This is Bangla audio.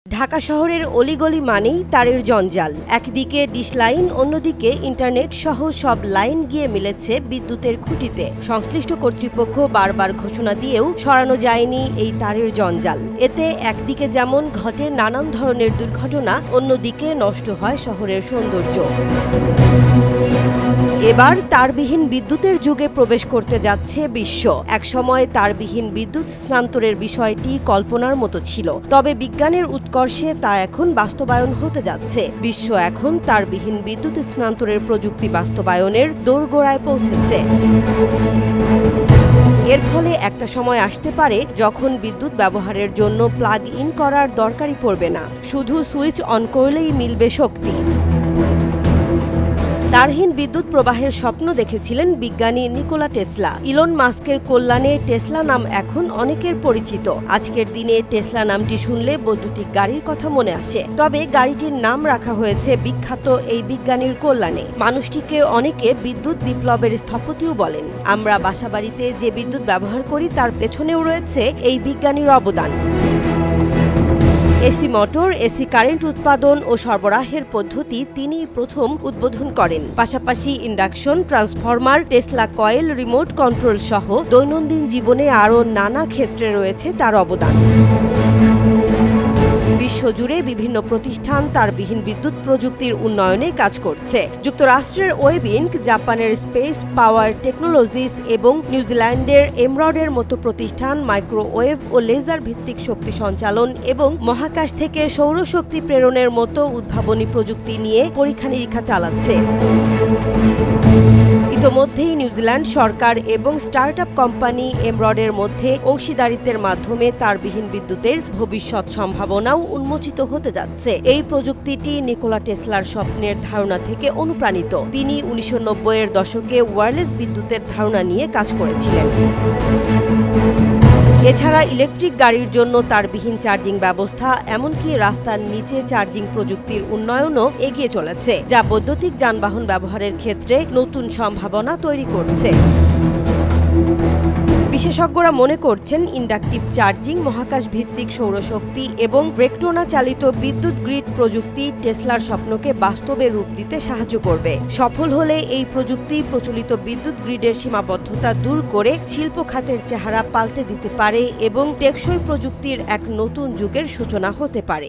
ঢাকা শহরের অলিগলি মানেই তারের জঞ্জাল। একদিকে ডিশ লাইন, অন্যদিকে ইন্টারনেট সহ সব লাইন গিয়ে মিলেছে বিদ্যুতের খুঁটিতে। সংশ্লিষ্ট কর্তৃপক্ষ বারবার ঘোষণা দিয়েও সরানো যায়নি এই তারের জঞ্জাল। এতে একদিকে যেমন ঘটে নানান ধরনের দুর্ঘটনা, অন্যদিকে নষ্ট হয় শহরের সৌন্দর্য। এবার তারবিহীন বিদ্যুতের যুগে প্রবেশ করতে যাচ্ছে বিশ্ব। একসময় তারবিহীন বিদ্যুৎ স্থানান্তরের বিষয়টি কল্পনার মতো ছিল, তবে বিজ্ঞানের উৎকর্ষে তা এখন বাস্তবায়ন হতে যাচ্ছে। বিশ্ব এখন তারবিহীন বিদ্যুৎ স্থানান্তরের প্রযুক্তি বাস্তবায়নের দোরগোড়ায় পৌঁছেছে। এর ফলে একটা সময় আসতে পারে যখন বিদ্যুৎ ব্যবহারের জন্য প্লাগ ইন করার দরকারই পড়বে না, শুধু সুইচ অন করলেই মিলবে শক্তি। তারহীন বিদ্যুৎ প্রবাহের স্বপ্ন দেখেছিলেন বিজ্ঞানী নিকোলা টেসলা। ইলন মাস্কের কল্যাণে টেসলা নাম এখন অনেকের পরিচিত। আজকের দিনে টেসলা নামটি শুনলে বৈদ্যুতিক গাড়ির কথা মনে আসে, তবে গাড়িটির নাম রাখা হয়েছে বিখ্যাত এই বিজ্ঞানীর কল্যাণে। মানুষটিকে অনেকে বিদ্যুৎ বিপ্লবের স্থপতিও বলেন। আমরা বাসাবাড়িতে যে বিদ্যুৎ ব্যবহার করি তার পেছনেও রয়েছে এই বিজ্ঞানীর অবদান। এসি মোটর, এসি কারেন্ট উৎপাদন ও সরবরাহের পদ্ধতি তিনি প্রথম উদ্বোধন করেন। পাশাপাশি induction, transformer, Tesla coil, remote control সহ দৈনন্দিন জীবনে আরও নানা ক্ষেত্রে রয়েছে তার অবদান। বিশ্বজুড়ে বিভিন্ন প্রতিষ্ঠান তারবিহীন বিদ্যুৎ প্রযুক্তির উন্নয়নে কাজ করছে। যুক্তরাষ্ট্রের ওয়েবিঙ্ক, জাপানের স্পেস পাওয়ার টেকনোলজিস এবং নিউজিল্যান্ডের এমরডের মতো প্রতিষ্ঠান মাইক্রোওয়েভ ও লেজার ভিত্তিক শক্তি সঞ্চালন এবং মহাকাশ থেকে সৌরশক্তি প্রেরণের মতো উদ্ভাবনী প্রযুক্তি নিয়ে পরীক্ষা-নিরীক্ষা চালাচ্ছে। ইতোমধ্যেই নিউজিল্যান্ড সরকার এবং স্টার্টআপ কোম্পানি এমরডের মধ্যে অংশীদারিত্বের মাধ্যমে তারবিহীন বিদ্যুতের ভবিষ্যৎ সম্ভাবনাও উন্মোচিত হতে যাচ্ছে। এই প্রযুক্তিটি নিকোলা টেসলার স্বপ্নের ধারণা থেকে অনুপ্রাণিত। তিনি 1990-এর দশকে ওয়্যারলেস বিদ্যুতের ধারণা নিয়ে কাজ করেছিলেন। এছাড়া ইলেকট্রিক গাড়ির জন্য তারবিহীন চার্জিং ব্যবস্থা, এমনকি রাস্তার নিচে চার্জিং প্রযুক্তির উন্নয়নও এগিয়ে চলেছে, যা বৈদ্যুতিক যানবাহন ব্যবহারের ক্ষেত্রে নতুন সম্ভাবনা তৈরি করছে। বিশেষজ্ঞরা মনে করছেন ইন্ডাকটিভ চার্জিং, মহাকাশ ভিত্তিক সৌরশক্তি এবং ব্রেকটোনা চালিত বিদ্যুৎ গ্রিড প্রযুক্তি টেসলার স্বপ্নকে বাস্তবে রূপ দিতে সাহায্য করবে। সফল হলে এই প্রযুক্তি প্রচলিত বিদ্যুৎ গ্রিডের সীমাবদ্ধতা দূর করে শিল্প খাতের চেহারা পাল্টে দিতে পারে এবং টেকসই প্রযুক্তির এক নতুন যুগের সূচনা হতে পারে।